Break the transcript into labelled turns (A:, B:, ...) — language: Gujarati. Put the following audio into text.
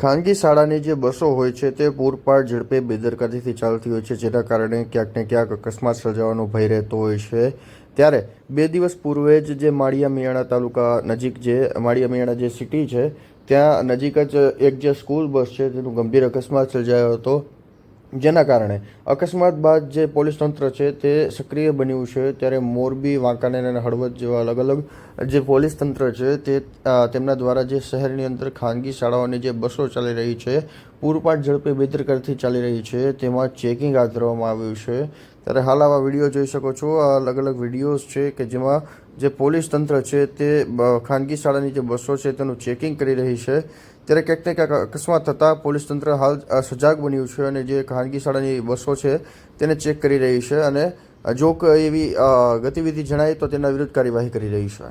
A: ખાનગી શાળાની જે બસો હોય છે તે પૂરપાટ ઝડપે બેદરકારીથી ચાલતી હોય છે, જેના કારણે ક્યાંક ને ક્યાંક અકસ્માત સર્જાવાનો ભય રહેતો હોય છે। ત્યારે 2 દિવસ પૂર્વે જ જે માળિયા મિયાણા તાલુકા નજીક જે માળિયા મિયાણા જે સિટી છે ત્યાં નજીક જ એક જે સ્કૂલ બસ છે તેનું ગંભીર અકસ્માત સર્જાયો હતો, જેના કારણે અકસ્માત બાદ જે પોલીસ તંત્ર છે તે સક્રિય બન્યું છે। ત્યારે મોરબી, વાંકાનેર અને હળવદ જેવા અલગ અલગ જે પોલીસ તંત્ર છે તે તેમના દ્વારા જે શહેરની અંદર ખાનગી શાળાઓની જે બસો ચાલી રહી છે પૂરપાટ ઝડપે બેદરકારીથી ચાલી રહી છે તેમાં ચેકિંગ હાથ ધરવામાં આવ્યું છે। ત્યારે હાલ આવા વિડીયો જોઈ શકો છો, આ અલગ અલગ વિડીયોઝ છે કે જેમાં જે પોલીસ તંત્ર છે તે ખાનગી શાળાની જે બસો છે તેનું ચેકિંગ કરી રહી છે। ત્યારે ક્યાંક ને ક્યાંક અકસ્માત થતાં પોલીસ તંત્ર હાલ સજાગ બન્યું છે અને જે ખાનગી શાળાની બસો છે તેને ચેક કરી રહી છે અને જો કોઈ એવી ગતિવિધિ જણાય તો તેના વિરુદ્ધ કાર્યવાહી કરી રહી છે।